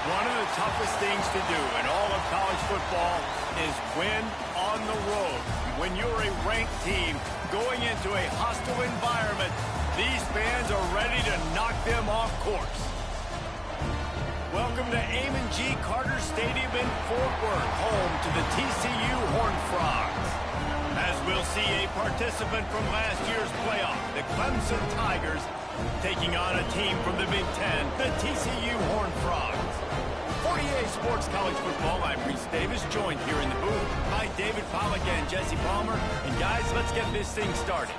One of the toughest things to do in all of college football is win on the road. When you're a ranked team going into a hostile environment, these fans are ready to knock them off course. Welcome to Amon G. Carter Stadium in Fort Worth, home to the TCU Horned Frogs. As we'll see a participant from last year's playoff, the Clemson Tigers, taking on a team from the Big Ten, the TCU Horned Frogs. 48 Sports College Football, I'm Reese Davis, joined here in the booth by David Pollack and Jesse Palmer. And guys, let's get this thing started.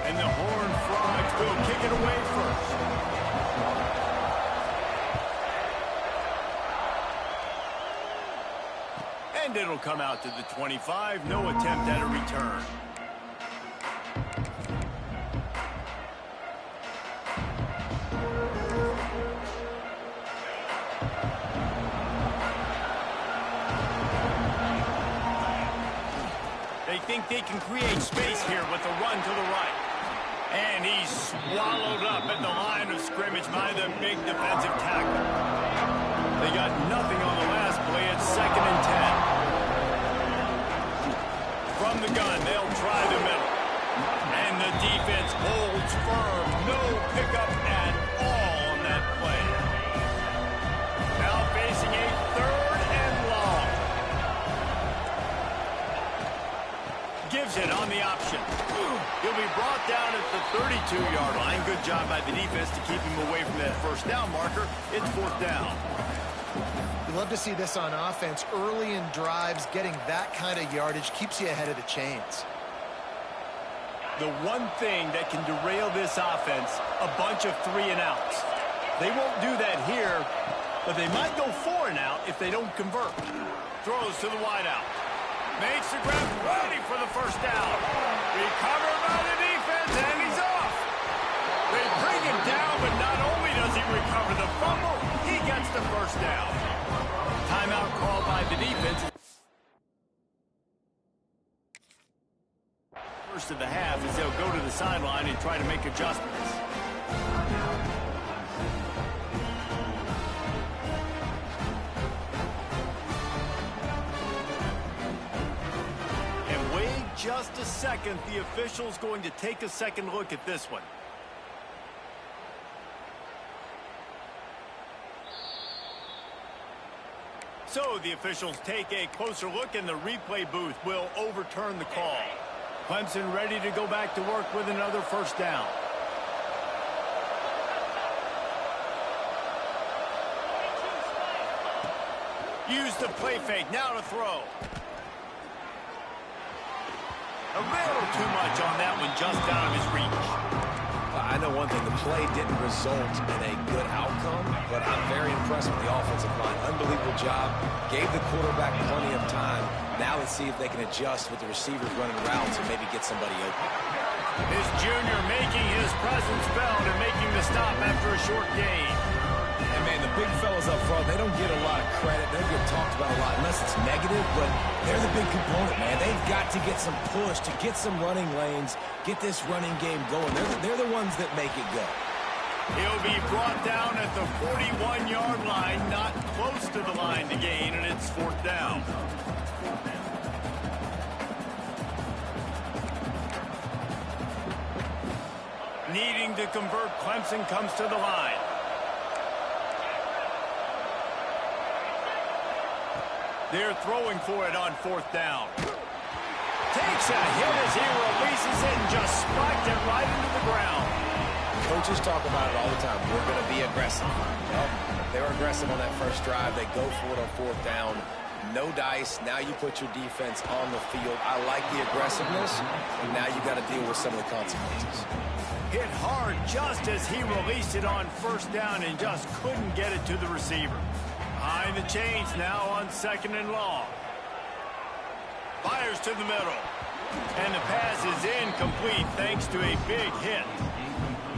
And the Horned Frogs will kick it away first. And it'll come out to the 25. No attempt at a return. They think they can create space here with a run to the right. And he's swallowed up at the line of scrimmage by the big defensive tackle. They got nothing on the last play. It's 2nd and 10. From the gun, they'll try the middle. And the defense holds firm. No pickup at all on that play. Now facing a 3rd and long. Gives it on the option. He'll be brought down at the 32-yard line. Good job by the defense to keep him away from that first down marker. It's 4th down. You love to see this on offense. Early in drives, getting that kind of yardage keeps you ahead of the chains. The one thing that can derail this offense, a bunch of 3-and-outs. They won't do that here, but they might go 4-and-out if they don't convert. Throws to the wideout. Makes the grab, ready for the first down. Recovered by the defense, and he's off. They bring him down, but not only does he recover the fumble, he gets the first down. Timeout called by the defense. First of the half as they'll go to the sideline and try to make adjustments. And wait just a second. The official's going to take a second look at this one. So the officials take a closer look, and the replay booth will overturn the call. Clemson ready to go back to work with another first down. Use the play fake, now to throw. A little too much on that one, just out of his reach. I know one thing, the play didn't result in a good outcome, but I'm very impressed with the offensive line. Unbelievable job. Gave the quarterback plenty of time. Now let's see if they can adjust with the receivers running routes and maybe get somebody open. His junior making his presence felt and making the stop after a short gain. And man, the big fellas up front, they don't get a lot of credit. They don't get talked about a lot unless it's negative, but they're the big component, man. They've got to get some push, to get some running lanes, get this running game going. They're the ones that make it go. He'll be brought down at the 41-yard line, not close to the line to gain, and it's 4th down. Needing to convert, Clemson comes to the line. They're throwing for it on 4th down. Takes a hit as he releases it and just spiked it right into the ground. Coaches talk about it all the time. We're going to be aggressive. Well, they were aggressive on that first drive. They go for it on 4th down. No dice. Now you put your defense on the field. I like the aggressiveness, and now you got to deal with some of the consequences. Hit hard just as he released it on 1st down and just couldn't get it to the receiver. Behind the chains now on 2nd and long. Fires to the middle. And the pass is incomplete thanks to a big hit.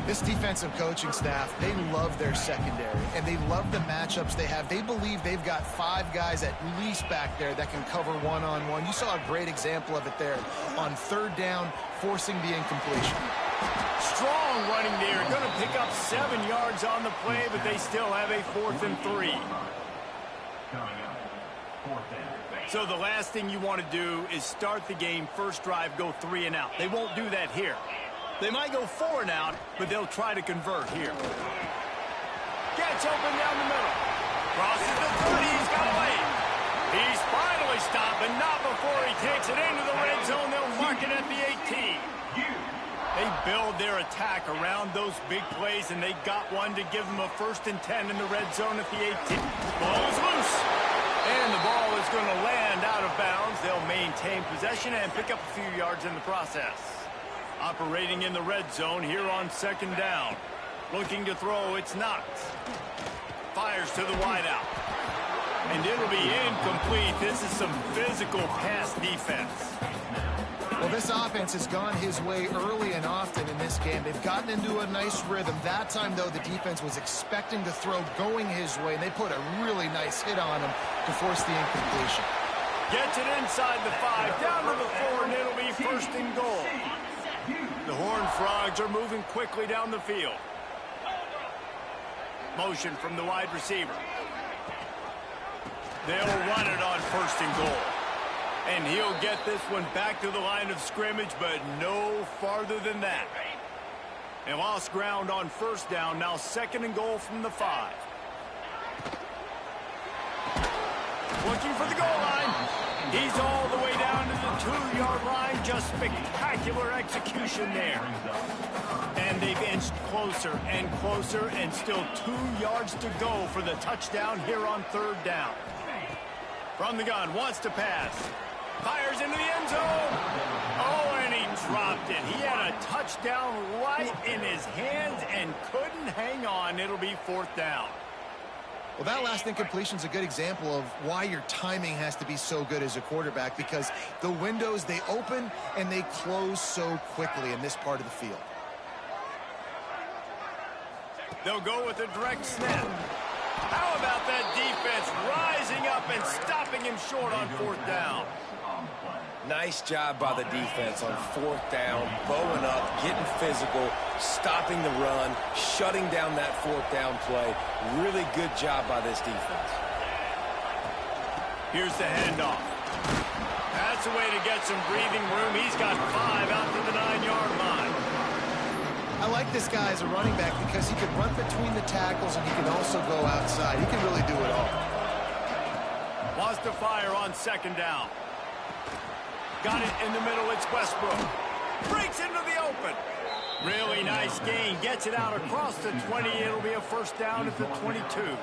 This defensive coaching staff, they love their secondary, and they love the matchups they have. They believe they've got 5 guys at least back there that can cover one-on-one. You saw a great example of it there on 3rd down, forcing the incompletion. Strong running there. Going to pick up 7 yards on the play, but they still have a 4th and 3. So the last thing you want to do is start the game, first drive, go 3 and out. They won't do that here. They might go 4 and out, but they'll try to convert here. Gets open down the middle. Crosses the 30. He's got away. He's finally stopped, but not before he takes it into the red zone. They'll mark it at the 18. They build their attack around those big plays, and they got one to give them a 1st and 10 in the red zone at the 18. Ball is loose. And the ball is going to land out of bounds. They'll maintain possession and pick up a few yards in the process. Operating in the red zone here on 2nd down. Looking to throw, it's Knox. Fires to the wideout. And it'll be incomplete. This is some physical pass defense. Well, this offense has gone his way early and often in this game. They've gotten into a nice rhythm. That time, though, the defense was expecting to throw going his way, and they put a really nice hit on him to force the incompletion. Gets it inside the 5, down to the 4, and it'll be 1st and goal. The Horned Frogs are moving quickly down the field. Motion from the wide receiver. They'll run it on 1st and goal. And he'll get this one back to the line of scrimmage, but no farther than that. They lost ground on 1st down, now 2nd and goal from the 5. Looking for the goal line. He's all the way down to the 2-yard line. Just spectacular execution there. And they've inched closer and closer, and still 2 yards to go for the touchdown here on 3rd down. From the gun, wants to pass. Fires into the end zone. Oh, and he dropped it. He had a touchdown right in his hands and couldn't hang on. It'll be 4th down. Well, that last incompletion is a good example of why your timing has to be so good as a quarterback, because the windows, they open and they close so quickly in this part of the field. They'll go with a direct snap. How about that defense rising up and stopping him short on 4th down? Nice job by the defense on 4th down, bowing up, getting physical, stopping the run, shutting down that 4th down play. Really good job by this defense. Here's the handoff. That's a way to get some breathing room. He's got 5 out to the 9-yard line. I like this guy as a running back because he can run between the tackles and he can also go outside. He can really do it all. Wants to fire on 2nd down. Got it in the middle. It's Westbrook. Breaks into the open. Really nice gain. Gets it out across the 20. It'll be a 1st down at the 22.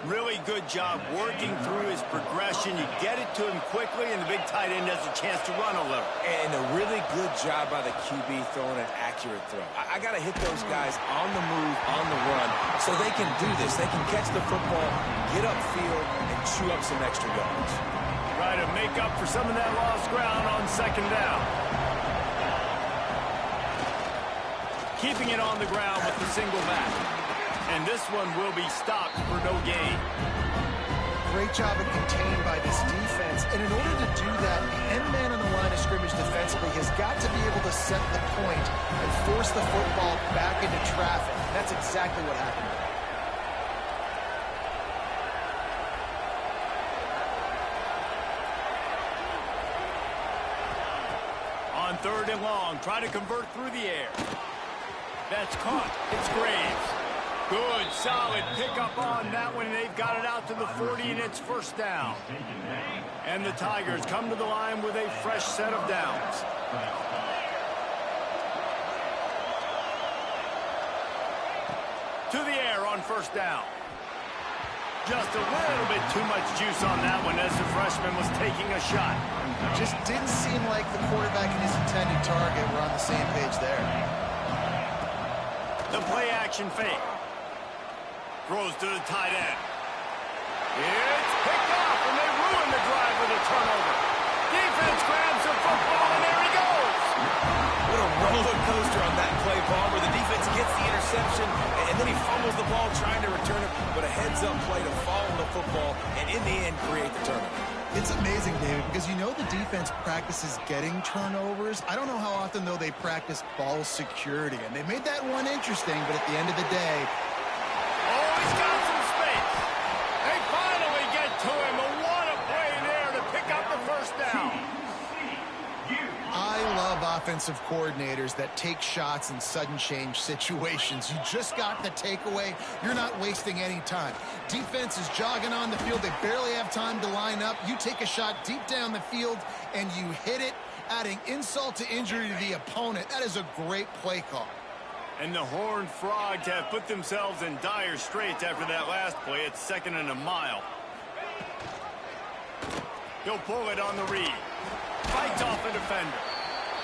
Really good job working through his progression. You get it to him quickly, and the big tight end has a chance to run a little. And a really good job by the QB throwing an accurate throw. I got to hit those guys on the move, on the run, so they can do this. They can catch the football, get upfield, and chew up some extra yards. Try to make up for some of that lost ground on 2nd down. Keeping it on the ground with the single back. And this one will be stopped for no gain. Great job of contained by this defense. And in order to do that, the end man on the line of scrimmage defensively has got to be able to set the point and force the football back into traffic. That's exactly what happened. On 3rd and long, try to convert through the air. That's caught. It's Graves. Good, solid pickup on that one. They've got it out to the 40, and it's 1st down. And the Tigers come to the line with a fresh set of downs. To the air on 1st down. Just a little bit too much juice on that one as the freshman was taking a shot. Just didn't seem like the quarterback and his intended target were on the same page there. The play action fake. Throws to the tight end. It's picked off, and they ruin the drive with a turnover. Defense grabs the football, and there he goes. What a roller coaster on that play, Paul, where the defense gets the interception, and then he fumbles the ball trying to return it, but a heads-up play to fall on the football, and in the end, create the turnover. It's amazing, David, because you know the defense practices getting turnovers. I don't know how often, though, they practice ball security. And they made that one interesting, but at the end of the day... Oh, he's got some space. They finally get to him. And what a play there to pick up the first down. I love offensive coordinators that take shots in sudden change situations. You just got the takeaway. You're not wasting any time. Defense is jogging on the field. They barely have time to line up. You take a shot deep down the field, and you hit it, adding insult to injury to the opponent. That is a great play call. And the Horned Frogs have put themselves in dire straits after that last play. It's 2nd and a mile. He'll pull it on the read. Fights off a defender.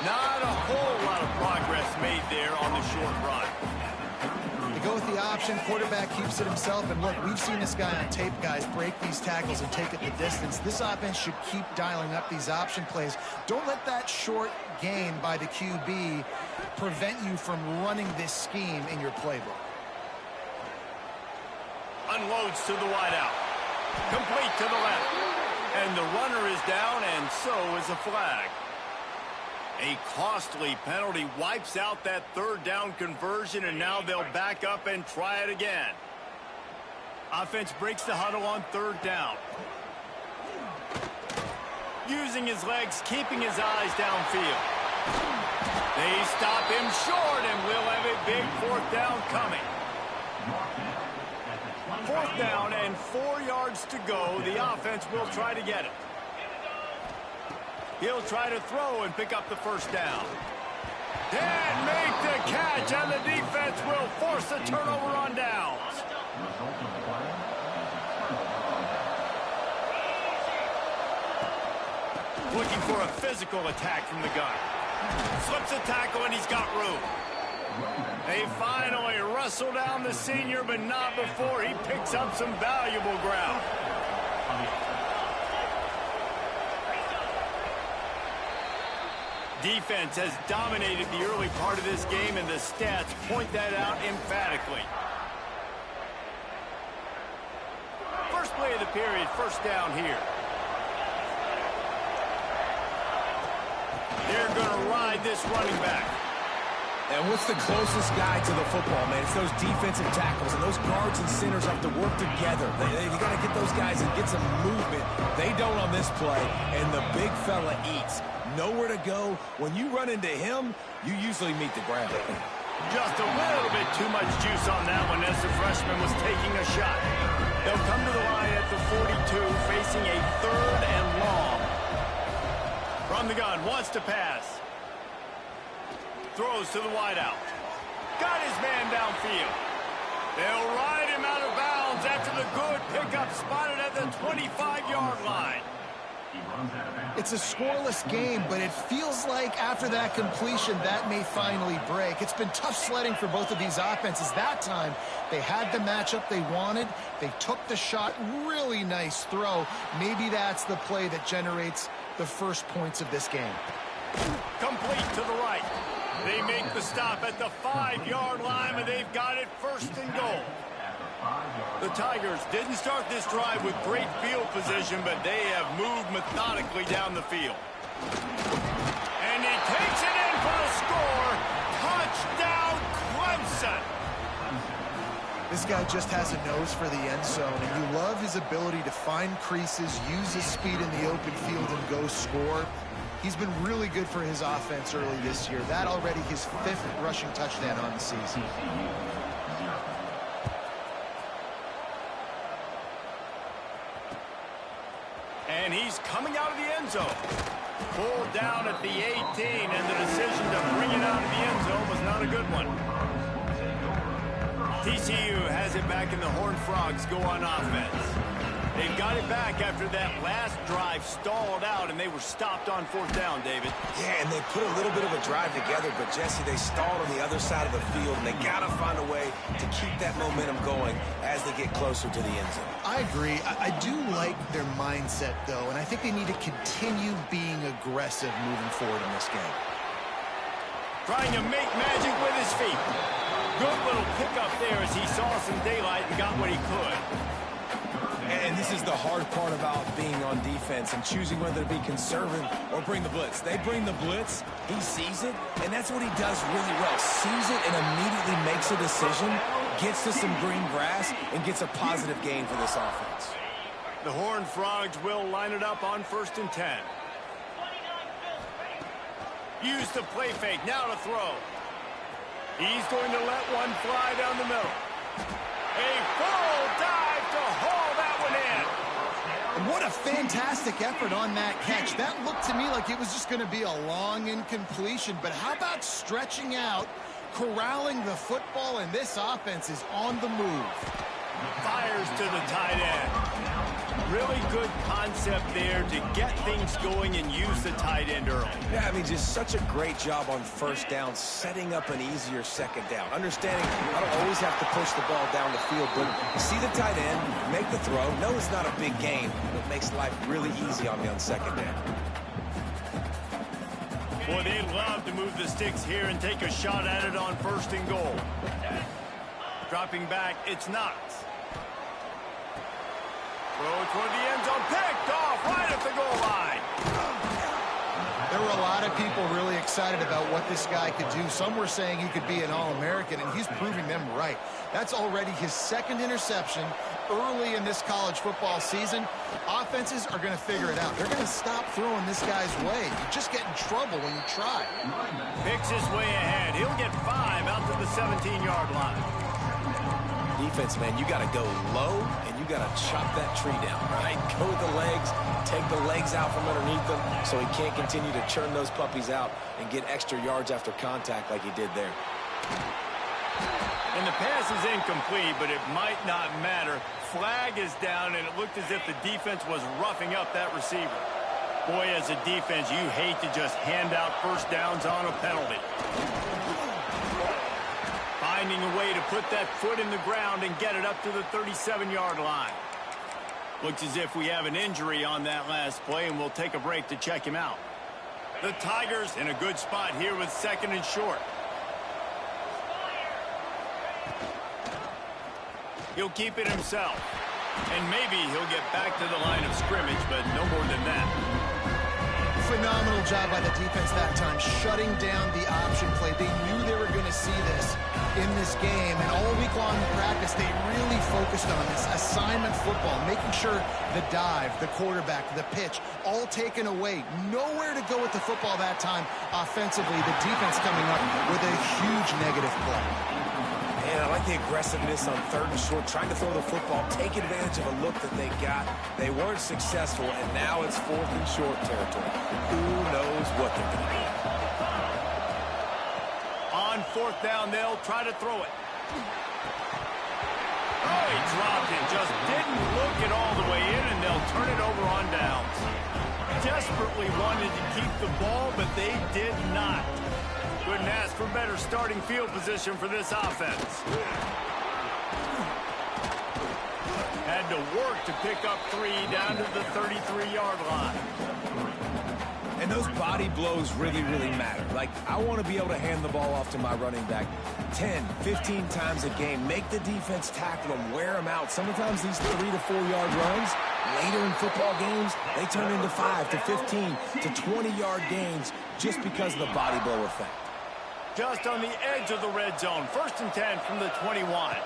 Not a whole lot of progress made there on the short run. They go with the option. Quarterback keeps it himself. And look, we've seen this guy on tape, guys, break these tackles and take it the distance. This offense should keep dialing up these option plays. Don't let that short gain by the QB prevent you from running this scheme in your playbook. Unloads to the wideout. Complete to the left. And the runner is down, and so is a flag. A costly penalty wipes out that 3rd down conversion, and now they'll back up and try it again. Offense breaks the huddle on 3rd down. Using his legs, keeping his eyes downfield. They stop him short, and we'll have a big 4th down coming. 4th down and 4 yards to go. The offense will try to get it. He'll try to throw and pick up the first down. Can't make the catch, and the defense will force a turnover on downs. Looking for a physical attack from the gun. Slips a tackle, and he's got room. They finally wrestle down the senior, but not before he picks up some valuable ground. Defense has dominated the early part of this game, and the stats point that out emphatically. First play of the period, first down here. They're going to ride this running back. And what's the closest guy to the football, man? It's those defensive tackles, and those guards and centers have to work together. You got to get those guys and get some movement. They don't on this play, and the big fella eats. Nowhere to go. When you run into him, you usually meet the ground. Just a little bit too much juice on that one as the freshman was taking a shot. They'll come to the line at the 42, facing a 3rd and long. From the gun, wants to pass. Throws to the wideout. Got his man downfield. They'll ride him out of bounds after the good pickup spotted at the 25-yard line. It's a scoreless game, but it feels like after that completion, that may finally break. It's been tough sledding for both of these offenses. That time, they had the matchup they wanted. They took the shot. Really nice throw. Maybe that's the play that generates the first points of this game. Complete to the right. They make the stop at the 5-yard line, and they've got it 1st and goal. The Tigers didn't start this drive with great field position, but they have moved methodically down the field. And he takes it in for the score. Touchdown, Clemson. This guy just has a nose for the end zone, and you love his ability to find creases, use his speed in the open field, and go score. He's been really good for his offense early this year. That already his 5th rushing touchdown on the season. And he's coming out of the end zone. Pulled down at the 18, and the decision to bring it out of the end zone was not a good one. TCU has it back, and the Horned Frogs go on offense. They've got it back after that last drive stalled out, and they were stopped on 4th down, David. Yeah, and they put a little bit of a drive together, but, Jesse, they stalled on the other side of the field, and they got to find a way to keep that momentum going as they get closer to the end zone. I agree. I do like their mindset, though, and I think they need to continue being aggressive moving forward in this game. Trying to make magic with his feet. Good little pickup there as he saw some daylight and got what he could. And this is the hard part about being on defense and choosing whether to be conservative or bring the blitz. They bring the blitz, he sees it, and that's what he does really well. Sees it and immediately makes a decision, gets to some green grass, and gets a positive gain for this offense. The Horned Frogs will line it up on 1st and 10. Use the play fake, now to throw. He's going to let one fly down the middle. A full dive to haul that one in. What a fantastic effort on that catch. That looked to me like it was just going to be a long incompletion, but how about stretching out, corralling the football, and this offense is on the move. Fires to the tight end. Really good concept there to get things going and use the tight end early. Yeah, I mean, just such a great job on 1st down, setting up an easier 2nd down. Understanding I don't always have to push the ball down the field, but see the tight end, make the throw. No, it's not a big gain, but it makes life really easy on me on 2nd down. Boy, they love to move the sticks here and take a shot at it on 1st and goal. Dropping back, it's Knox. Throw toward the end zone, picked off right at the goal line. There were a lot of people really excited about what this guy could do. Some were saying he could be an All-American, and he's proving them right. That's already his 2nd interception early in this college football season. Offenses are going to figure it out. They're going to stop throwing this guy's way. You just get in trouble when you try. Picks his way ahead. He'll get 5 out to the 17-yard line. Defense, man, you got to go low, and you got to chop that tree down, right? Go with the legs, take the legs out from underneath them so he can't continue to churn those puppies out and get extra yards after contact like he did there. And the pass is incomplete, but it might not matter. Flag is down, and it looked as if the defense was roughing up that receiver. Boy, as a defense, you hate to just hand out 1st downs on a penalty. Finding a way to put that foot in the ground and get it up to the 37-yard line. Looks as if we have an injury on that last play, and we'll take a break to check him out. The Tigers in a good spot here with 2nd and short. He'll keep it himself. And maybe he'll get back to the line of scrimmage, but no more than that. Phenomenal job by the defense that time, shutting down the option play. They knew they were going to see this in this game, and all week long in practice, they really focused on this assignment football, making sure the dive, the quarterback, the pitch, all taken away. Nowhere to go with the football that time offensively. The defense coming up with a huge negative play. And I like the aggressiveness on 3rd and short, trying to throw the football, take advantage of a look that they got. They weren't successful, and now it's 4th and short territory. Who knows what they're going to do? On 4th down, they'll try to throw it. Oh, he dropped it. Just didn't look it all the way in, and they'll turn it over on downs. Desperately wanted to keep the ball, but they did not. Couldn't ask for better starting field position for this offense. Had to work to pick up 3 down to the 33-yard line. And those body blows really, really matter. Like, I want to be able to hand the ball off to my running back 10, 15 times a game. Make the defense tackle them, wear them out. Sometimes these 3 to 4 yard runs, later in football games, they turn into 5 to 15 to 20-yard gains just because of the body blow effect. Just on the edge of the red zone. 1st and 10 from the 21.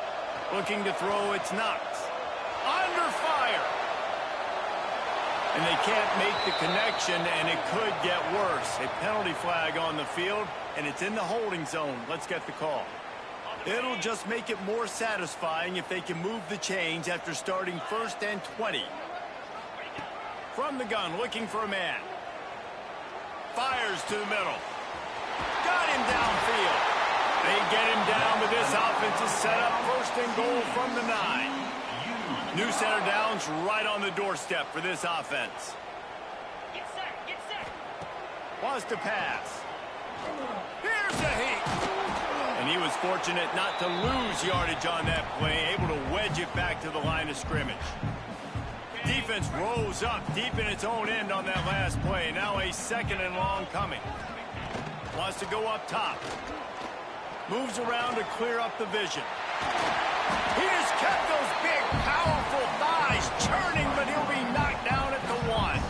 Looking to throw, it's Knox. Under fire. And they can't make the connection, and it could get worse. A penalty flag on the field, and it's in the holding zone. Let's get the call. It'll just make it more satisfying if they can move the chains after starting 1st and 20. From the gun, looking for a man. Fires to the middle. Got him downfield. They get him down, but this offense is set up 1st and goal from the 9. New center downs right on the doorstep for this offense. Get set, get set. Wants to pass. Here's a heat. And he was fortunate not to lose yardage on that play, able to wedge it back to the line of scrimmage. Defense rose up deep in its own end on that last play. Now a 2nd and long coming. Wants to go up top. Moves around to clear up the vision. He has kept those big, powerful thighs churning, but he'll be knocked down at the 1.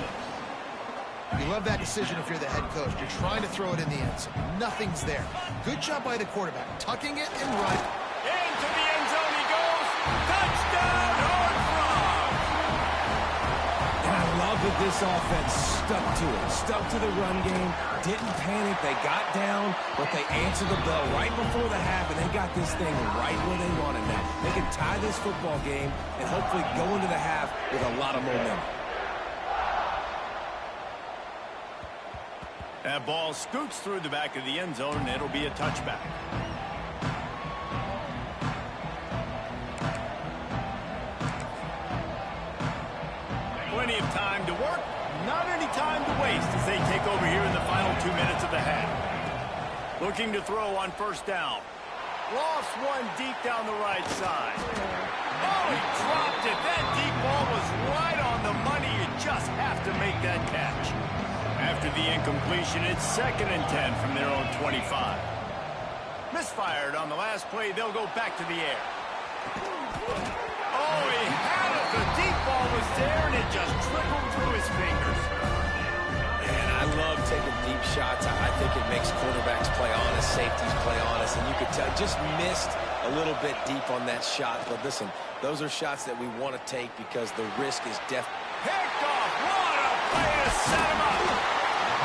You love that decision if you're the head coach. You're trying to throw it in the end zone. Nothing's there. Good job by the quarterback, tucking it and running. Into the end zone he goes. Touchdown, Horned Frogs! And I love that this offense stuck to it. Stuck to the run game. Didn't panic. They got down, but they answered the bell right before the half, and they got this thing right where they wanted now. They can tie this football game and hopefully go into the half with a lot of momentum. That ball scoots through the back of the end zone, and it'll be a touchback. Plenty of time to work, not any time to waste as they take over here in the final 2 minutes of the half. Looking to throw on first down. Lost one deep down the right side. Oh, he dropped it. That deep ball was right on the money. You just have to make that catch. After the incompletion, it's 2nd and 10 from their own 25. Misfired on the last play. They'll go back to the air. Oh, he had it. The deep ball was there, and it just trickled through his fingers. And I love taking deep shots. I think it makes quarterbacks play honest, safeties play honest, and you could tell just missed a little bit deep on that shot. But listen, those are shots that we want to take because the risk is definitely. Picked off. What a play to set him up.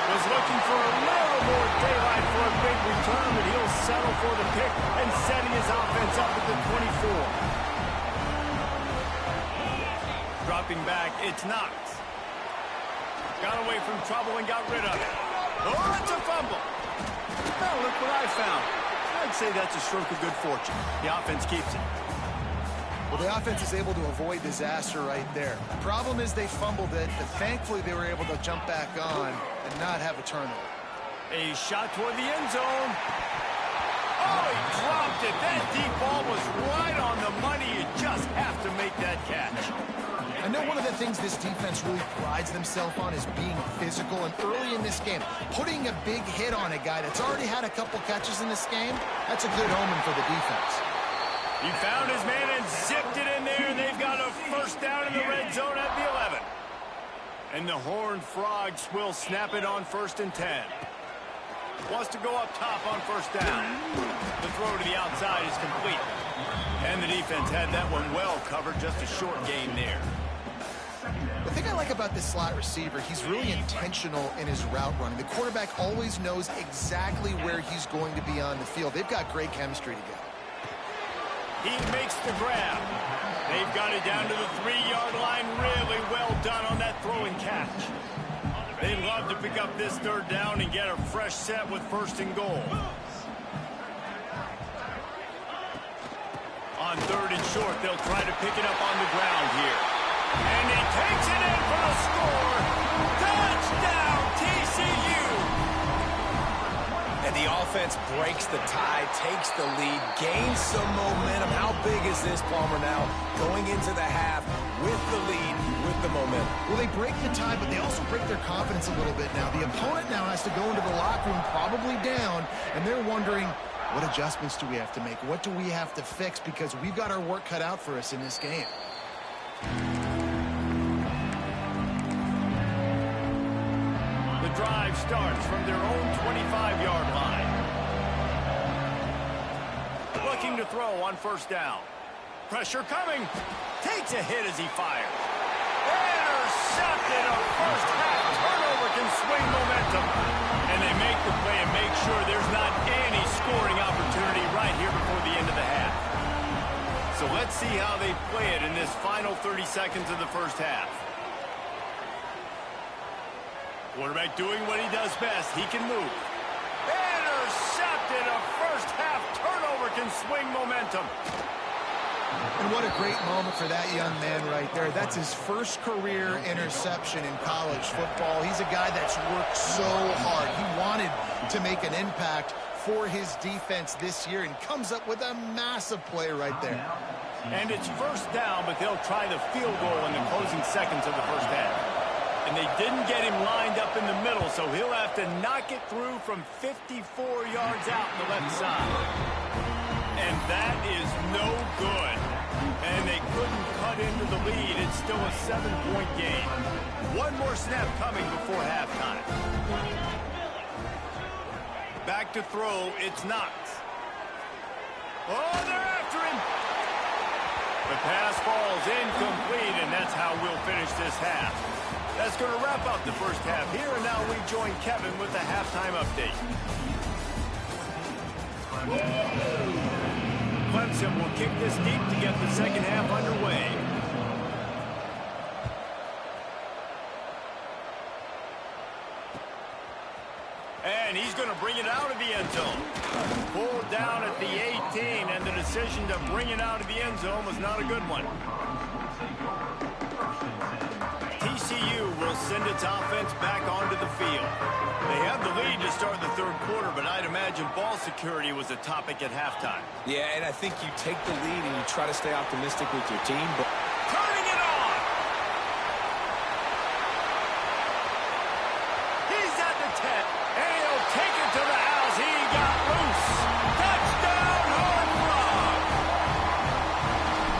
Was looking for a little more daylight for a big return, but he'll settle for the pick and setting his offense up at the 24. Dropping back, it's Knox. Got away from trouble and got rid of it. Oh, it's a fumble. Well, look what I found. I'd say that's a stroke of good fortune. The offense keeps it. Well, the offense is able to avoid disaster right there. The problem is they fumbled it, but thankfully they were able to jump back on and not have a turnover. A shot toward the end zone. Oh, he dropped it. That deep ball was right on the money. You just have to make that catch. I know one of the things this defense really prides themselves on is being physical, and early in this game, putting a big hit on a guy that's already had a couple catches in this game, that's a good omen for the defense. He found his man and zipped it in there. They've got a first down in the red zone at the 11. And the Horned Frogs will snap it on 1st and 10. Wants to go up top on first down. The throw to the outside is complete. And the defense had that one well covered, just a short gain there. The thing I like about this slot receiver, he's really intentional in his route running. The quarterback always knows exactly where he's going to be on the field. They've got great chemistry together. He makes the grab. They've got it down to the 3-yard line. Really well done on that throw and catch. They'd love to pick up this 3rd down and get a fresh set with 1st and goal. On 3rd and short, they'll try to pick it up on the ground here. And he takes it in for the score. Touchdown, TCU! And the offense breaks the tie, takes the lead, gains some momentum. How big is this, Palmer, now? Going into the half with the lead, with the momentum. Well, they break the tie, but they also break their confidence a little bit now. The opponent now has to go into the locker room probably down, and they're wondering, what adjustments do we have to make? What do we have to fix? Because we've got our work cut out for us in this game. The drive starts from their own 25-yard line. Looking to throw on first down. Pressure coming. Takes a hit as he fires. Intercepted. A first-half turnover can swing momentum. And they make the play and make sure there's not any scoring opportunity right here before the end of the half. So let's see how they play it in this final 30 seconds of the first half. Quarterback doing what he does best. He can move. Intercepted. A first-half turnover can swing momentum. And what a great moment for that young man right there. That's his first career interception in college football. He's a guy that's worked so hard. He wanted to make an impact for his defense this year and comes up with a massive play right there. And it's first down, but they'll try the field goal in the closing seconds of the first half. And they didn't get him lined up in the middle, so he'll have to knock it through from 54 yards out on the left side. And that is no good. And they couldn't cut into the lead. It's still a 7-point game. One more snap coming before halftime. Back to throw, it's Knox. Oh, they're after him. The pass falls incomplete, and that's how we'll finish this half. That's going to wrap up the first half here, and now we join Kevin with the halftime update. Clemson will kick this deep to get the second half underway. And he's going to bring it out of the end zone. Pulled down at the 18, and the decision to bring it out of the end zone was not a good one. TCU will send its offense back onto the field. They have the lead to start the third quarter, but I'd imagine ball security was a topic at halftime. Yeah, and I think you take the lead and you try to stay optimistic with your team. But Turning it on! He's at the 10, and he'll take it to the house. He got loose. Touchdown, home run!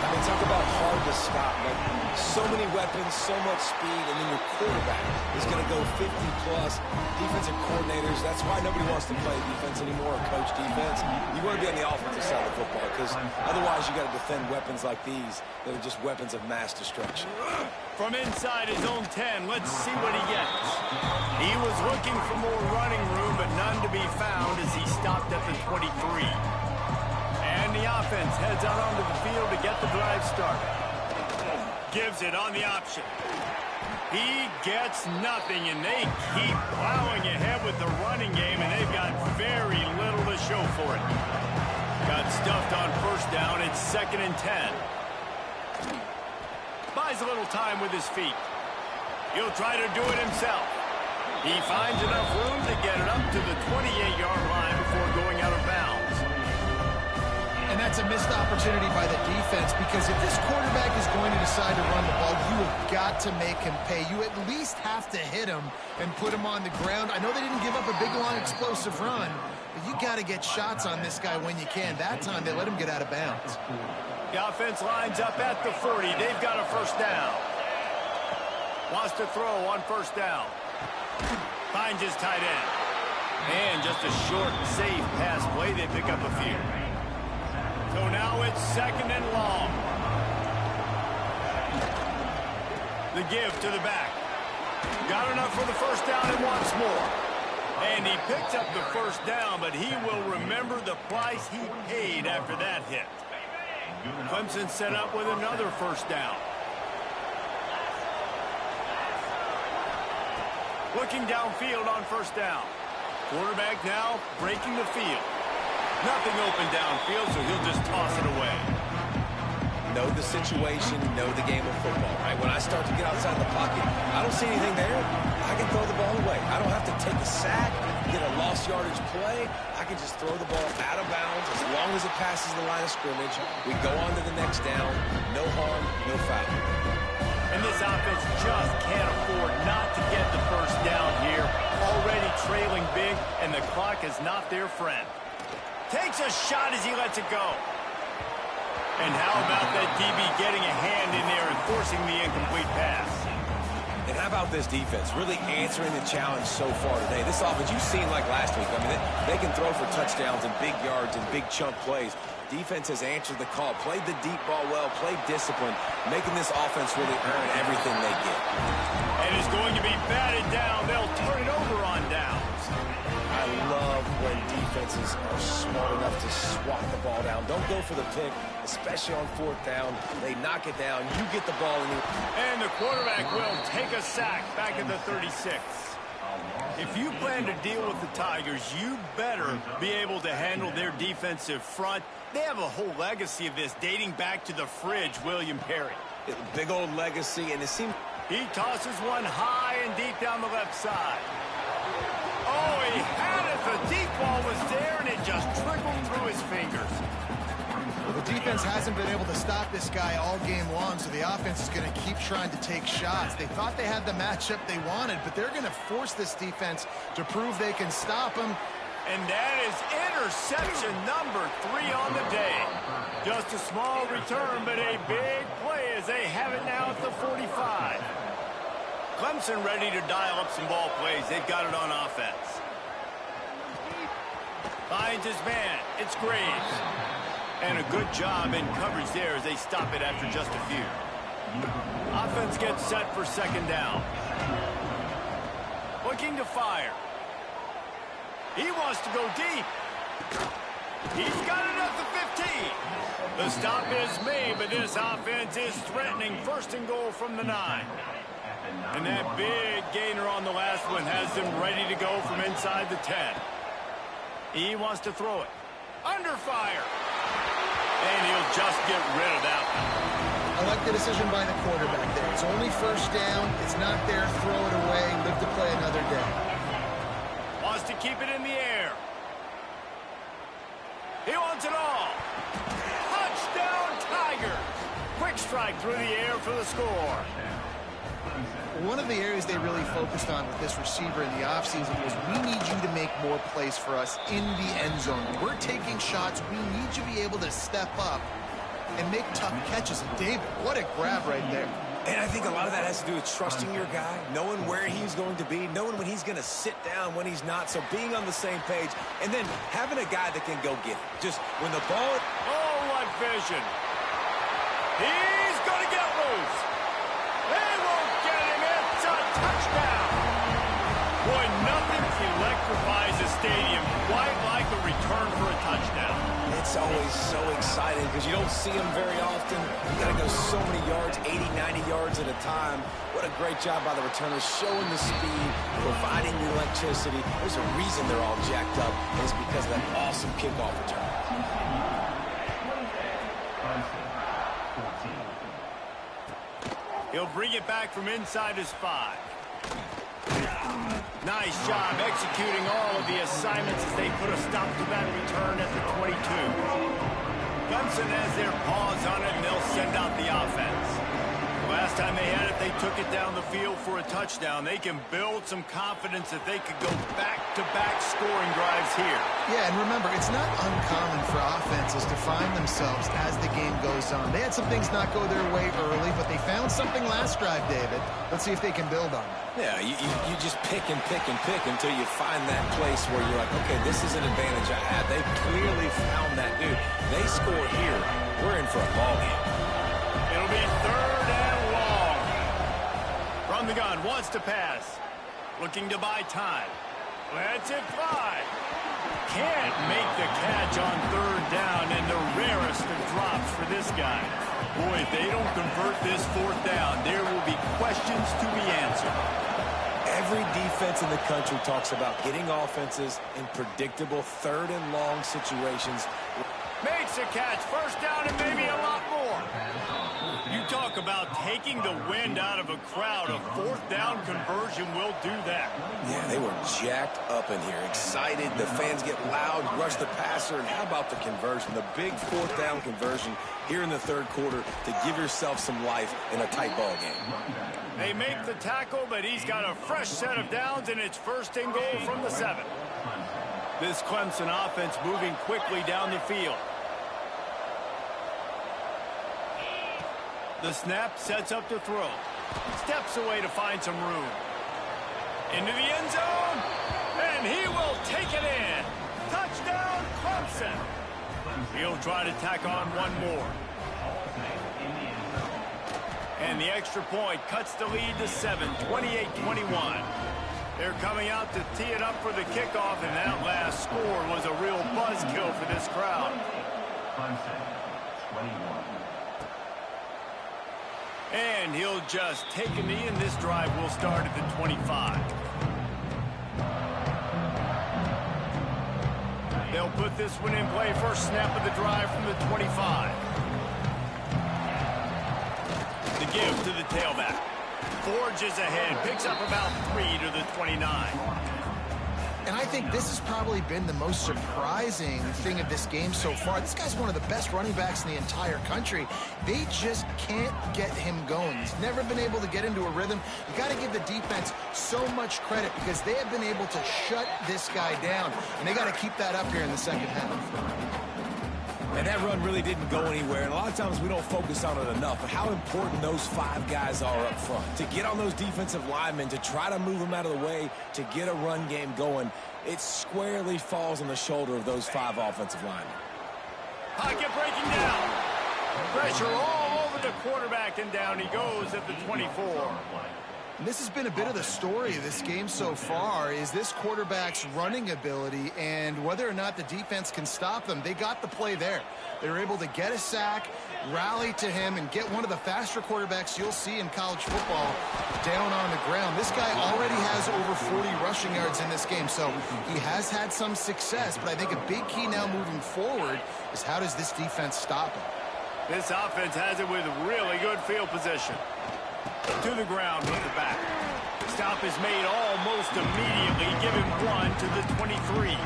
I mean, talk about hard to stop, but so many weapons, so much speed, and then your quarterback is going to go 50-plus. Defensive coordinators, that's why nobody wants to play defense anymore or coach defense. You want to be on the offensive side of the football because otherwise you got to defend weapons like these that are just weapons of mass destruction. From inside his own 10, let's see what he gets. He was looking for more running room, but none to be found as he stopped at the 23. And the offense heads out onto the field to get the drive started. Gives it on the option. He gets nothing, and they keep plowing ahead with the running game, and they've got very little to show for it. Got stuffed on first down. It's 2nd and 10. Buys a little time with his feet. He'll try to do it himself. He finds enough room to get it up to the 28-yard line before going out of bounds. And that's a missed opportunity by the defense because if this quarterback is going to decide to run the ball, you have got to make him pay. You at least have to hit him and put him on the ground. I know they didn't give up a big, long, explosive run, but you got to get shots on this guy when you can. That time, they let him get out of bounds. The offense lines up at the 40. They've got a first down. Wants to throw on first down. Finds his tight end. And just a short, safe pass play. They pick up a few. So now it's 2nd and long. The give to the back. Got enough for the first down and wants more. And he picks up the first down, but he will remember the price he paid after that hit. Clemson set up with another first down. Looking downfield on first down. Quarterback now breaking the field. Nothing open downfield, so he'll just toss it away. know the situation, know the game of football, right? When I start to get outside the pocket, I don't see anything there. I can throw the ball away. I don't have to take a sack, get a lost yardage play. I can just throw the ball out of bounds as long as it passes the line of scrimmage. We go on to the next down. No harm, no foul. And this offense just can't afford not to get the first down here. Already trailing big, and the clock is not their friend. Takes a shot as he lets it go. And how about that DB getting a hand in there and forcing the incomplete pass? And how about this defense really answering the challenge so far today? This offense, you've seen like last week. I mean, they can throw for touchdowns and big yards and big chunk plays. Defense has answered the call, played the deep ball well, played discipline, making this offense really earn everything they get. And it's going to be batted down. They'll turn it over on downs. I love when defenses are smart enough to swat the ball down. Don't go for the pick, especially on fourth down. They knock it down. You get the ball. And the quarterback will take a sack back at the 36. If you plan to deal with the Tigers, you better be able to handle their defensive front. They have a whole legacy of this dating back to the fridge, William Perry. Big old legacy, and it seems... He tosses one high and deep down the left side. Oh, he had it. The deep ball was there, and it just trickled through his fingers. Well, the defense defense hasn't been able to stop this guy all game long, so the offense is going to keep trying to take shots. They thought they had the matchup they wanted, but they're going to force this defense to prove they can stop him. And that is interception number 3 on the day. Just a small return, but a big play as they have it now at the 45. Clemson ready to dial up some ball plays. They've got it on offense. Finds his man. It's Graves. And a good job in coverage there as they stop it after just a few. Offense gets set for second down. Looking to fire. He wants to go deep. He's got it at the 15. The stop is made, but this offense is threatening first and goal from the 9. And that big gainer on the last one has them ready to go from inside the 10. He wants to throw it. Under fire. And he'll just get rid of that one. I like the decision by the quarterback there. It's only first down. It's not there. Throw it away. Live to play another day. Wants to keep it in the air. He wants it all. Touchdown, Tigers. Quick strike through the air for the score. One of the areas they really focused on with this receiver in the offseason was we need you to make more plays for us in the end zone. We're taking shots. We need you to be able to step up and make tough catches. And David, what a grab right there. And I think a lot of that has to do with trusting your guy, knowing where he's going to be, knowing when he's going to sit down, when he's not. So being on the same page, and then having a guy that can go get it. Just when the ball... Oh, what vision. He's going to get loose. They won't get him. It's a touchdown. Boy, nothing electrifies a stadium quite like a return for a touchdown. It's always so exciting because you don't see them very often. You got to go so many yards, 80, 90 yards at a time. What a great job by the returners, showing the speed, providing the electricity. There's a reason they're all jacked up, and it's because of that awesome kickoff return. He'll bring it back from inside his 5. Nice job executing all of the assignments as they put a stop to that return at the 22. Clemson has their paws on it, and they'll send out the offense. Last time they had it, they took it down the field for a touchdown. They can build some confidence that they could go back-to-back scoring drives here. Yeah, and remember, it's not uncommon for offenses to find themselves as the game goes on. They had some things not go their way early, but they found something last drive, David. Let's see if they can build on that. Yeah, you just pick and pick and pick until you find that place where you're like, okay, this is an advantage I have. They clearly found that, dude. They score here, we're in for a ball game. It'll be third and long. From the gun, wants to pass. Looking to buy time. Lets it fly. Can't make the catch on third down, and the rarest of drops for this guy. Boy, if they don't convert this fourth down, there will be questions to be answered. Every defense in the country talks about getting offenses in predictable third and long situations. Makes a catch, first down, and maybe a lot more. You talk about taking the wind out of a crowd. A fourth down conversion will do that. Yeah, they were jacked up in here, excited. The fans get loud, rush the passer, and how about the conversion? The big fourth down conversion here in the third quarter to give yourself some life in a tight ball game. They make the tackle, but he's got a fresh set of downs, and it's first and goal from the 7. This Clemson offense moving quickly down the field. The snap sets up to throw. Steps away to find some room. Into the end zone, and he will take it in. Touchdown, Clemson. He'll try to tack on one more. And the extra point cuts the lead to 7, 28-21. They're coming out to tee it up for the kickoff, and that last score was a real buzzkill for this crowd. Clemson, 21. And he'll just take a knee, and this drive will start at the 25. They'll put this one in play. First snap of the drive from the 25. The give to the tailback. Forges ahead. Picks up about 3 to the 29. And I think this has probably been the most surprising thing of this game so far. This guy's one of the best running backs in the entire country. They just can't get him going. He's never been able to get into a rhythm. You got to give the defense so much credit because they have been able to shut this guy down. And they got to keep that up here in the second half. And that run really didn't go anywhere. And a lot of times we don't focus on it enough. But how important those 5 guys are up front. To get on those defensive linemen, to try to move them out of the way, to get a run game going, it squarely falls on the shoulder of those 5 offensive linemen. Pocket breaking down. Pressure all over the quarterback, and down he goes at the 24. And this has been a bit of the story of this game so far, is this quarterback's running ability and whether or not the defense can stop them. They got the play there. They were able to get a sack, rally to him, and get one of the faster quarterbacks you'll see in college football down on the ground. This guy already has over 40 rushing yards in this game, so he has had some success, but I think a big key now moving forward is how does this defense stop him? This offense has it with really good field position. To the ground with the back. Stop is made almost immediately. Give him 1 to the 23.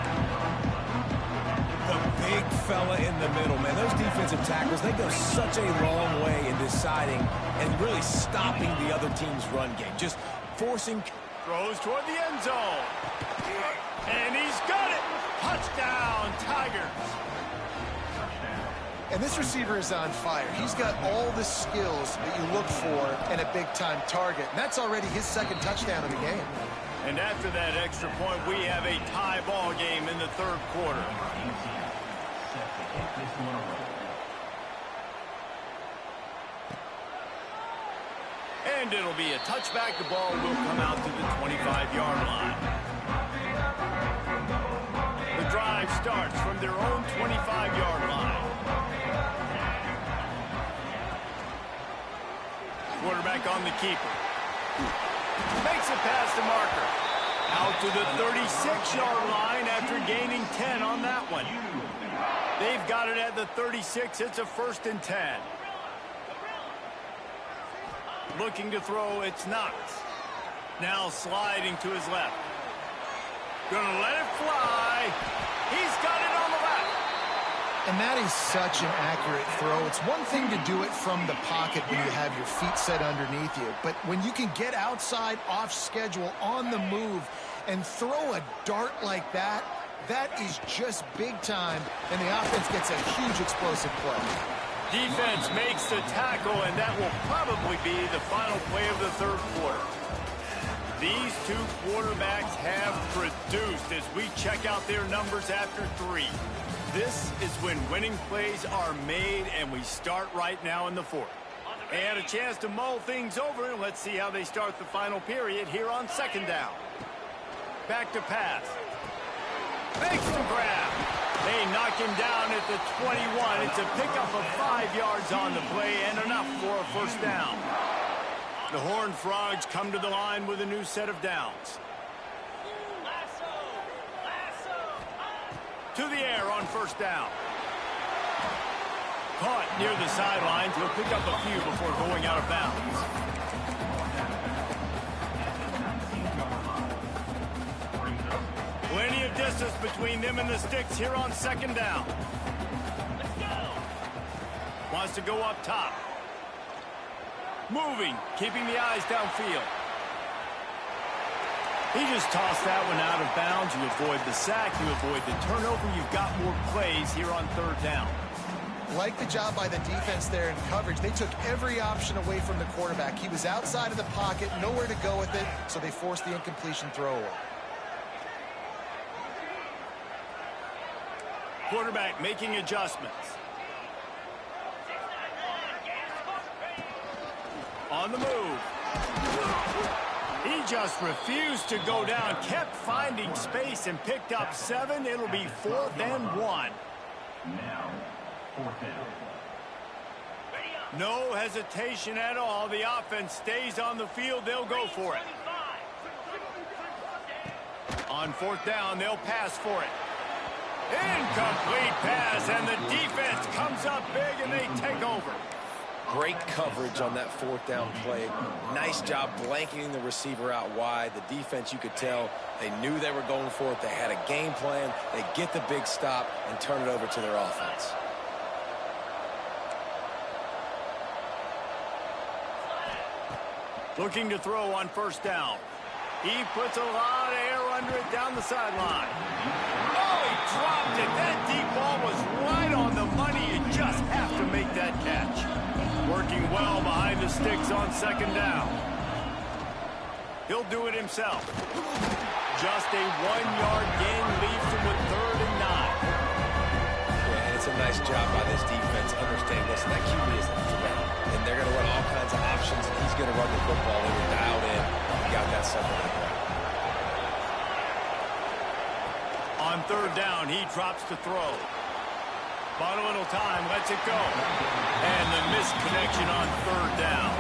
The big fella in the middle, man. Those defensive tackles, they go such a long way in deciding and really stopping the other team's run game. Just forcing. Throws toward the end zone. And he's got it. Touchdown, Tigers. And this receiver is on fire. He's got all the skills that you look for in a big-time target. And that's already his 2nd touchdown of the game. And after that extra point, we have a tie ball game in the 3rd quarter. And it'll be a touchback. The ball will come out to the 25-yard line. The drive starts from their own 25-yard line. Quarterback on the keeper. Makes it past the marker. Out to the 36-yard line after gaining 10 on that one. They've got it at the 36. It's a 1st and 10. Looking to throw, it's Knox. Now sliding to his left. Gonna let it fly. He's got it on the left. And that is such an accurate throw. It's one thing to do it from the pocket when you have your feet set underneath you. But when you can get outside, off schedule, on the move, and throw a dart like that, that is just big time. And the offense gets a huge explosive play. Defense makes the tackle, and that will probably be the final play of the 3rd quarter. These 2 quarterbacks have produced as we check out their numbers after 3. This is when winning plays are made, and we start right now in the 4th. They had a chance to mull things over, and let's see how they start the final period here on 2nd down. Back to pass. Makes the grab. They knock him down at the 21. It's a pickup of 5 yards on the play and enough for a 1st down. The Horned Frogs come to the line with a new set of downs. To the air on 1st down. Caught near the sidelines. He'll pick up a few before going out of bounds. Plenty of distance between them and the sticks here on 2nd down. Let's go. Wants to go up top. Moving, keeping the eyes downfield. He just tossed that one out of bounds. You avoid the sack, you avoid the turnover. You've got more plays here on 3rd down. Like the job by the defense there in coverage. They took every option away from the quarterback. He was outside of the pocket, nowhere to go with it, so they forced the incompletion throw away. Quarterback making adjustments. On the move. He just refused to go down, kept finding space and picked up 7. It'll be 4th and 1. Now, 4th down. No hesitation at all. The offense stays on the field. They'll go for it. On 4th down, they'll pass for it. Incomplete pass, and the defense comes up big, and they take over. Great coverage on that fourth down play. Nice job blanketing the receiver out wide. The defense, you could tell, they knew they were going for it. They had a game plan. They get the big stop and turn it over to their offense. Looking to throw on first down. He puts a lot of air under it down the sideline. Oh, he dropped it. That deep ball was right on the money. You just have to make that catch. Working well behind the sticks on second down. He'll do it himself. Just a 1-yard gain leaves him with 3rd and 9. Yeah, and it's a nice job by this defense. Understand, listen, that QB is a threat. And they're going to run all kinds of options, and he's going to run the football. They were dialed in. He got that second to the ground. On 3rd down, he drops to throw. Bought a little time, lets it go. And the misconnection on 3rd down.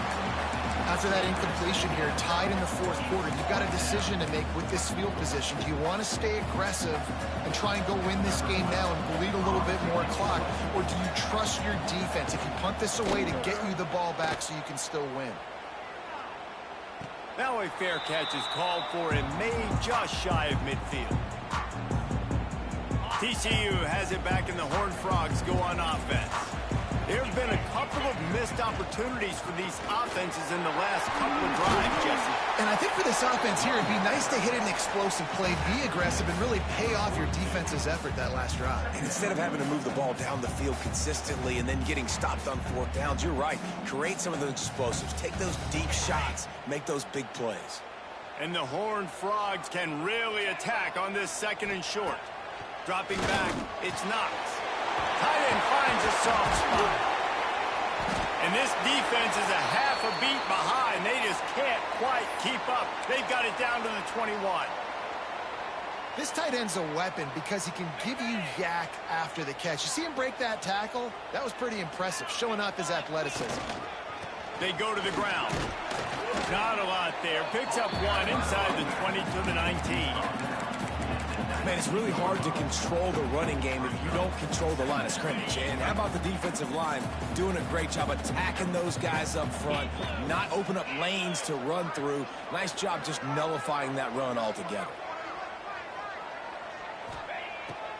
After that incompletion here, tied in the 4th quarter, you've got a decision to make with this field position. Do you want to stay aggressive and try and go win this game now and bleed a little bit more clock? Or do you trust your defense if you punt this away to get you the ball back so you can still win? Now a fair catch is called for and made just shy of midfield. TCU has it back and the Horned Frogs go on offense. There have been a couple of missed opportunities for these offenses in the last couple of drives, Jesse. And I think for this offense here, it'd be nice to hit an explosive play, be aggressive, and really pay off your defense's effort that last drive. And instead of having to move the ball down the field consistently and then getting stopped on 4th downs, you're right. Create some of those explosives. Take those deep shots. Make those big plays. And the Horned Frogs can really attack on this 2nd and short. Dropping back, it's Knox. Tight end finds a soft spot. And this defense is a half a beat behind. They just can't quite keep up. They've got it down to the 21. This tight end's a weapon because he can give you yak after the catch. You see him break that tackle? That was pretty impressive, showing off his athleticism. They go to the ground. Not a lot there. Picks up 1 inside the 20 to the 19. Man, it's really hard to control the running game if you don't control the line of scrimmage. And how about the defensive line doing a great job attacking those guys up front, not open up lanes to run through. Nice job just nullifying that run altogether.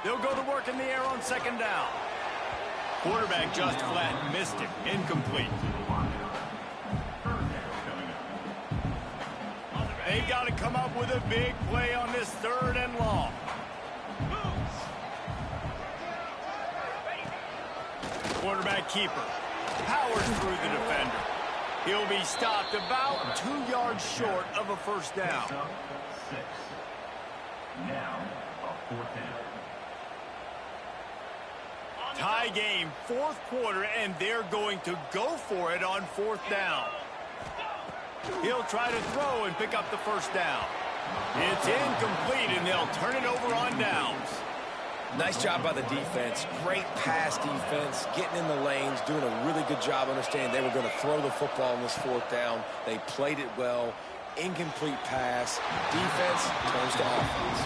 They'll go to work in the air on 2nd down. Quarterback just flat missed him. Incomplete. They've got to come up with a big play on this 3rd and long. Quarterback keeper powers through the defender. He'll be stopped about 2 yards short of a 1st down. 6. Now, a 4th down. Tie game, 4th quarter, and they're going to go for it on 4th down. He'll try to throw and pick up the 1st down. It's incomplete, and they'll turn it over on downs. Nice job by the defense. Great pass defense, getting in the lanes, doing a really good job understanding they were going to throw the football on this 4th down. They played it well. Incomplete pass. Defense turns to offense.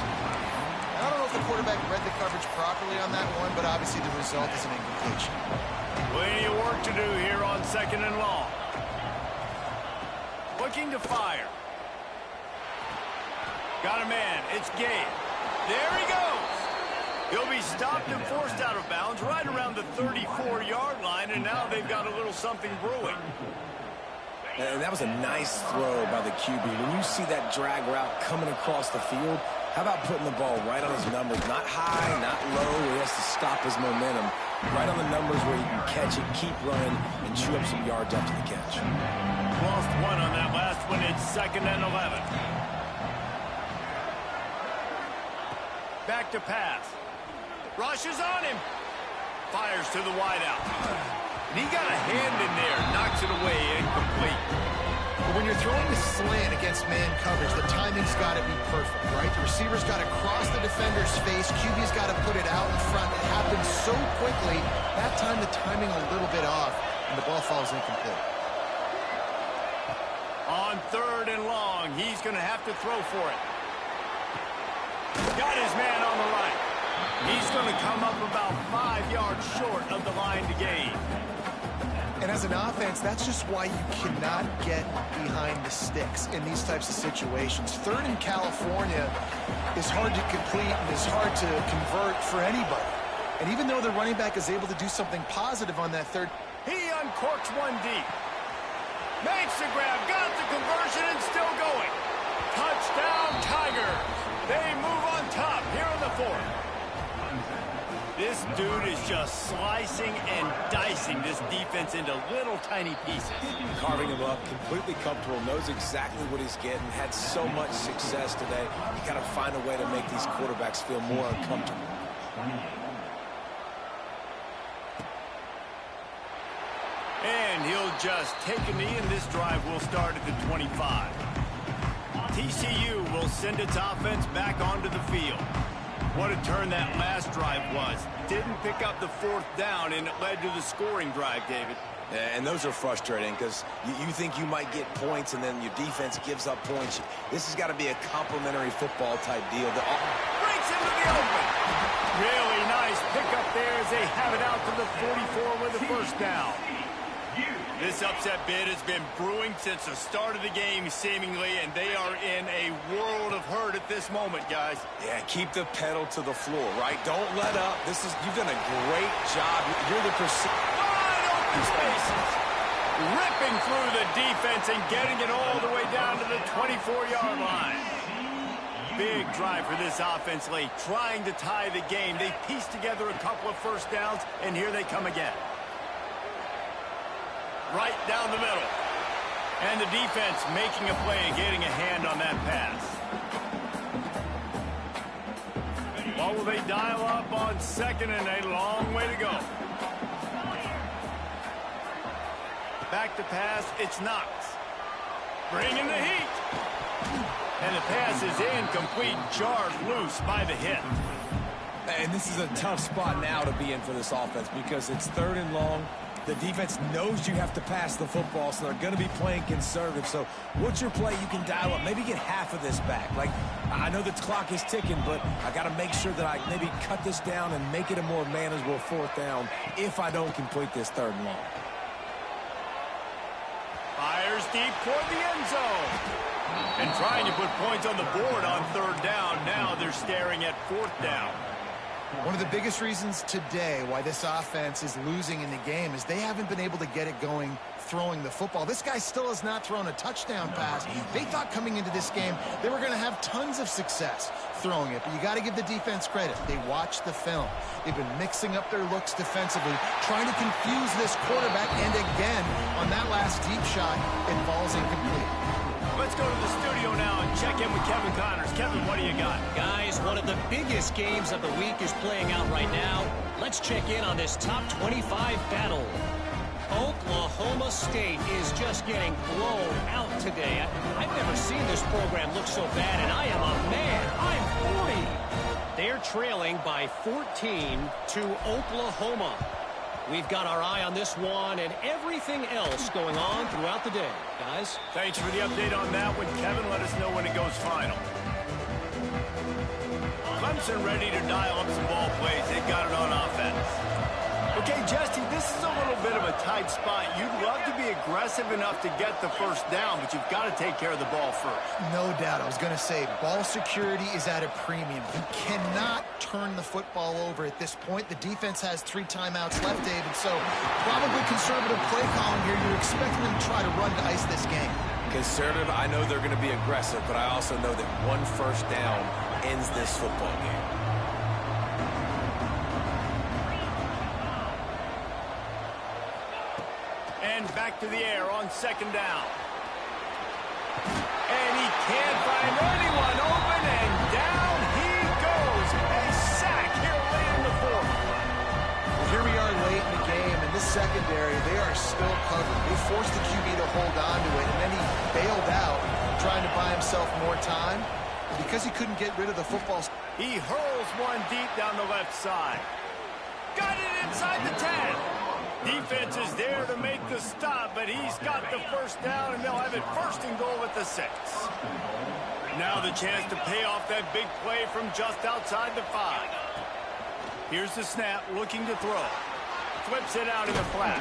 I don't know if the quarterback read the coverage properly on that one, but obviously the result is an incompletion. Plenty of work to do here on 2nd and long. Looking to fire. Got a man. It's Gabe. There he goes. He'll be stopped and forced out of bounds right around the 34-yard line, and now they've got a little something brewing. And that was a nice throw by the QB. When you see that drag route coming across the field, how about putting the ball right on his numbers? Not high, not low, where he has to stop his momentum. Right on the numbers where he can catch it, keep running, and chew up some yards after the catch. Lost 1 on that last one. It's 2nd and 11. Back to pass. Rushes on him. Fires to the wideout. And he got a hand in there. Knocks it away. Incomplete. But when you're throwing a slant against man coverage, the timing's got to be perfect, right? The receiver's got to cross the defender's face. QB's got to put it out in front. It happens so quickly. That time, the timing a little bit off, and the ball falls incomplete. On 3rd and long, he's going to have to throw for it. Got his man on the right. He's going to come up about 5 yards short of the line to gain. And as an offense, that's just why you cannot get behind the sticks in these types of situations. Third in California is hard to complete and is hard to convert for anybody. And even though the running back is able to do something positive on that third, he uncorks one deep. Makes the grab, got the conversion, and still going. Touchdown, Tigers. They move on top here in the fourth. This dude is just slicing and dicing this defense into little tiny pieces. Carving him up, completely comfortable, knows exactly what he's getting, had so much success today. You got to find a way to make these quarterbacks feel more uncomfortable. And he'll just take a knee, and this drive will start at the 25. TCU will send its offense back onto the field. What a turn that last drive was. Didn't pick up the fourth down, and it led to the scoring drive, David. Yeah, and those are frustrating because you think you might get points, and then your defense gives up points. This has got to be a complimentary football type deal. Breaks into the open. Really nice pickup there as they have it out to the 44 with a first down. This upset bid has been brewing since the start of the game, seemingly, and they are in a world of hurt at this moment, guys. Yeah, keep the pedal to the floor, right? Don't let up. You've done a great job. You're the wide open spaces. Ripping through the defense and getting it all the way down to the 24-yard line. Big drive for this offense late, trying to tie the game. They pieced together a couple of first downs, and here they come again. Right down the middle. And the defense making a play and getting a hand on that pass. What will they dial up on second and a long way to go? Back to pass, it's Knox. Bringing the heat. And the pass is incomplete, jarred loose by the hit. And this is a tough spot now to be in for this offense because it's third and long. The defense knows you have to pass the football, so they're going to be playing conservative. So what's your play you can dial up? Maybe get half of this back. Like, I know the clock is ticking, but I got to make sure that I maybe cut this down and make it a more manageable fourth down if I don't complete this third and long. Fires deep toward the end zone. And trying to put points on the board on third down. Now they're staring at fourth down. one of the biggest reasons today why this offense is losing in the game is they haven't been able to get it going throwing the football. This guy still has not thrown a touchdown pass. They thought coming into this game they were going to have tons of success throwing it, but you got to give the defense credit. They watched the film. They've been mixing up their looks defensively, trying to confuse this quarterback, and again, on that last deep shot, it falls incomplete. Let's go to the studio now and check in with Kevin Connors. Kevin, what do you got? Guys, one of the biggest games of the week is playing out right now. Let's check in on this top 25 battle. Oklahoma State is just getting blown out today. I've never seen this program look so bad, and I am a man. I'm 40. They're trailing by 14 to Oklahoma. We've got our eye on this one and everything else going on throughout the day. Guys? Thanks for the update on that one, Kevin. Let us know when it goes final. Clemson ready to dial up some ball plays. They got it on offense. Okay, Jesse, this is a little bit of a tight spot. You'd love to be aggressive enough to get the first down, but you've got to take care of the ball first. No doubt. I was going to say, ball security is at a premium. You cannot turn the football over at this point. The defense has 3 timeouts left, David, so probably conservative play calling here. You're expecting them to try to run to ice this game. Conservative, I know they're going to be aggressive, but I also know that one first down ends this football game. And back to the air on second down. And he can't find anyone open, and down he goes. A sack here late in the fourth. Well, here we are late in the game, and this secondary, they are still covered. They forced the QB to hold on to it, and then he bailed out, trying to buy himself more time. Because he couldn't get rid of the football. He hurls one deep down the left side. Got it inside the 10. Defense is there to make the stop, but he's got the first down, and they'll have it first and goal at the 6. Now the chance to pay off that big play from just outside the 5. Here's the snap, looking to throw. flips it out in the flat.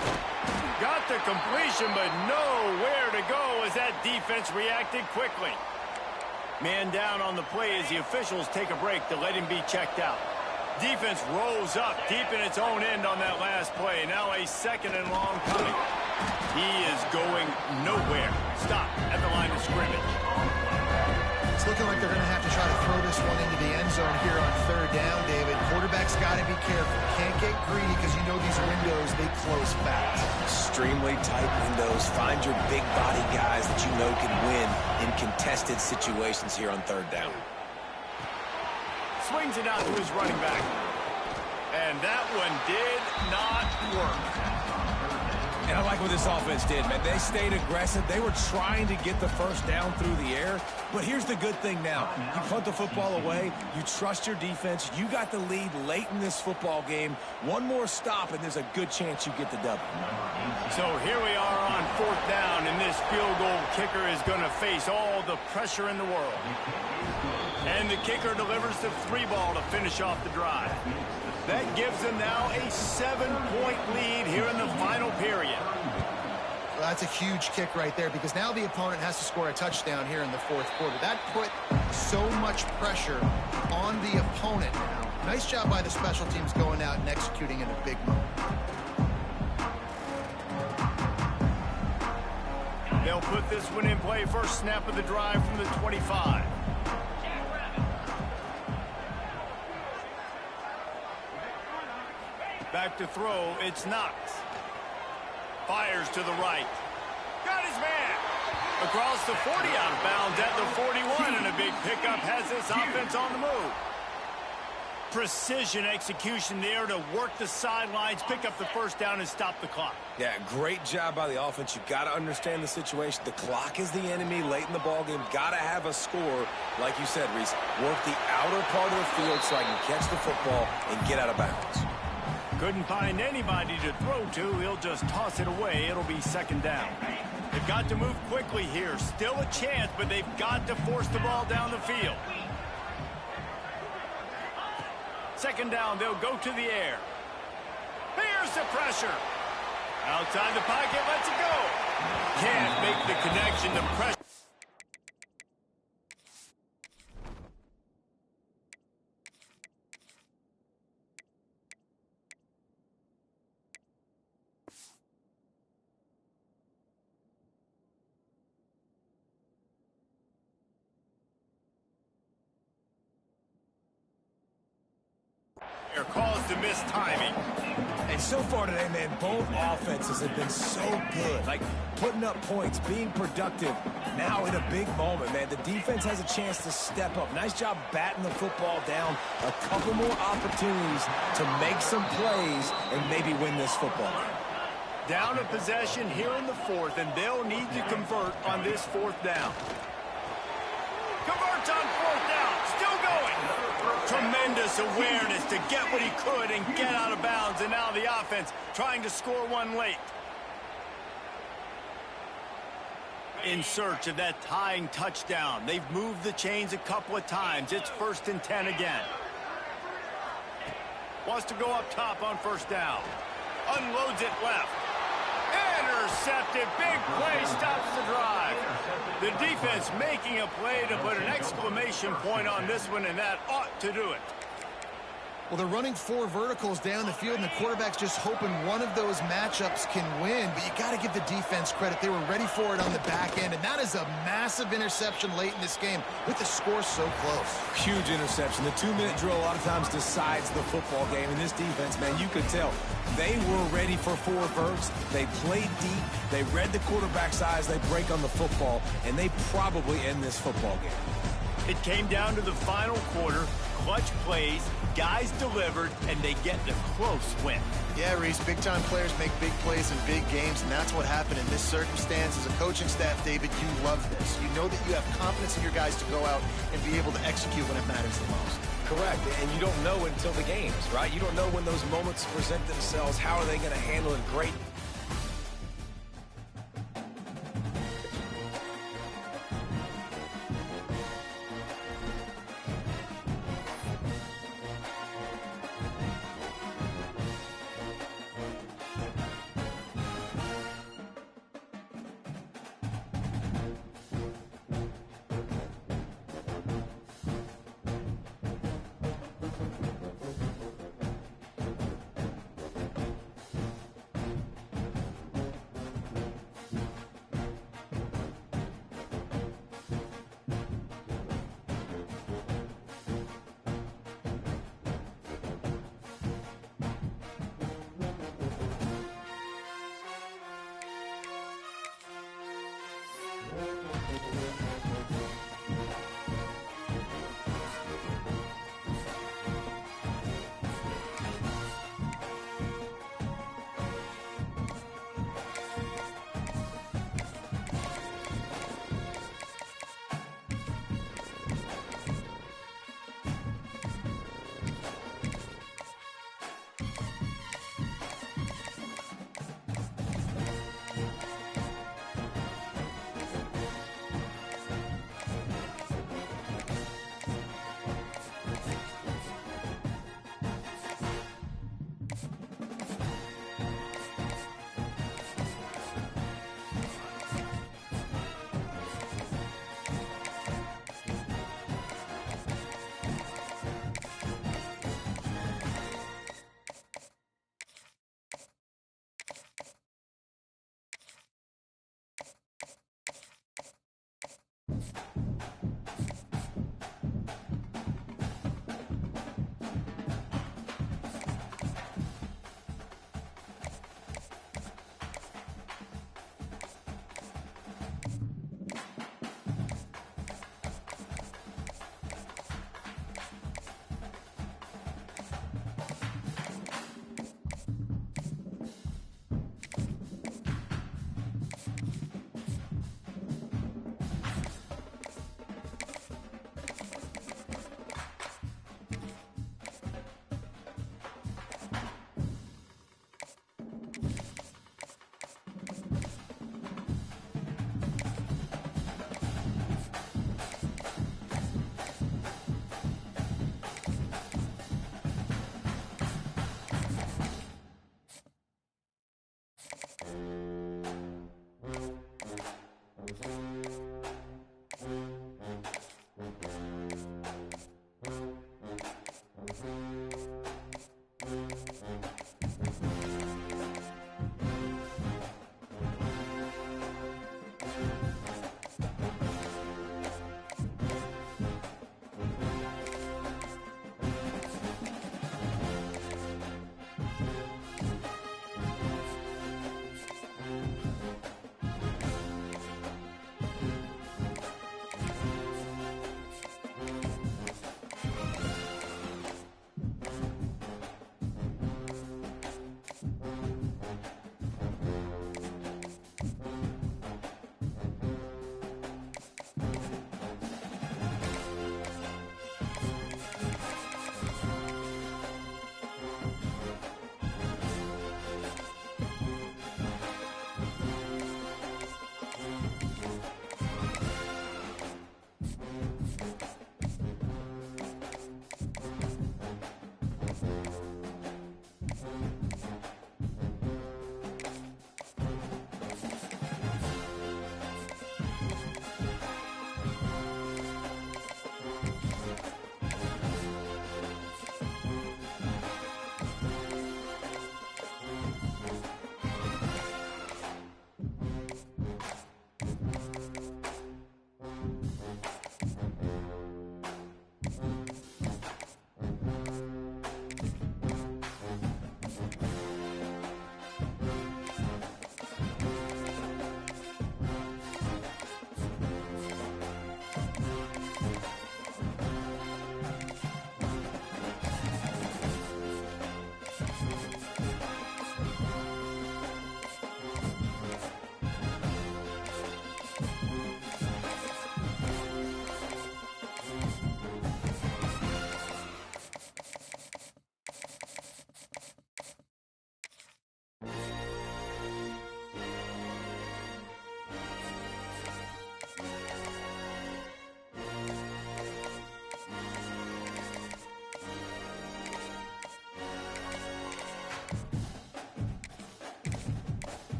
Got the completion, but nowhere to go as that defense reacted quickly. Man down on the play as the officials take a break to let him be checked out. Defense rolls up deep in its own end on that last play. Now a 2nd and long coming. He is going nowhere. Stop at the line of scrimmage. It's looking like they're going to have to try to throw this one into the end zone here on 3rd down, David. Quarterback's got to be careful. Can't get greedy because you know these windows, they close fast. Extremely tight windows. Find your big body guys that you know can win in contested situations here on 3rd down. Swings it out to his running back. And that one did not work. And I like what this offense did, man. They stayed aggressive. They were trying to get the first down through the air. But here's the good thing now. You punt the football away. You trust your defense. You got the lead late in this football game. One more stop, and there's a good chance you get the W. So here we are on 4th down, and this field goal kicker is going to face all the pressure in the world. And the kicker delivers the 3-ball to finish off the drive. That gives them now a 7-point lead here in the final period. Well, that's a huge kick right there because now the opponent has to score a touchdown here in the 4th quarter. That put so much pressure on the opponent now. Nice job by the special teams going out and executing in a big moment. They'll put this one in play. First snap of the drive from the 25. Back to throw, it's Knox. Fires to the right. Got his man. Across the 40, out of bounds at the 41, and a big pickup has this offense on the move. Precision execution there to work the sidelines, pick up the first down, and stop the clock. Yeah, great job by the offense. You've got to understand the situation. The clock is the enemy late in the ballgame. Got to have a score, like you said, Reese. Work the outer part of the field so I can catch the football and get out of bounds. Couldn't find anybody to throw to. He'll just toss it away. It'll be 2nd down. They've got to move quickly here. Still a chance, but they've got to force the ball down the field. 2nd down, they'll go to the air. Here's the pressure. Outside the pocket, lets it go. Can't make the connection. The pressure. Caused the mistiming. And so far today, man, both offenses have been so good. Like, putting up points, being productive. Now in a big moment, man, the defense has a chance to step up. Nice job batting the football down. A couple more opportunities to make some plays and maybe win this football game. Down a possession here in the 4th, and they'll need to convert on this 4th down. Converts on 4th down. Still going. Tremendous awareness to get what he could and get out of bounds. And now the offense trying to score one late. In search of that tying touchdown. They've moved the chains a couple of times. It's 1st and 10 again. Wants to go up top on 1st down. Unloads it left. Intercepted. Big play stops the drive. The defense making a play to put an exclamation point on this one, and that ought to do it. Well, they're running 4 verticals down the field, and the quarterback's just hoping one of those matchups can win. But you got to give the defense credit. They were ready for it on the back end, and that is a massive interception late in this game with the score so close. Huge interception. The 2-minute drill a lot of times decides the football game. And this defense, man, you could tell they were ready for 4 verts. They played deep. They read the quarterback's eyes. They break on the football, and they probably end this football game. It came down to the final quarter. Clutch plays, guys delivered, and they get the close win. Yeah, Reese, big-time players make big plays in big games, and that's what happened in this circumstance. As a coaching staff, David, you love this. You know that you have confidence in your guys to go out and be able to execute when it matters the most. Correct, and you don't know until the games, right? You don't know when those moments present themselves. How are they going to handle it? Great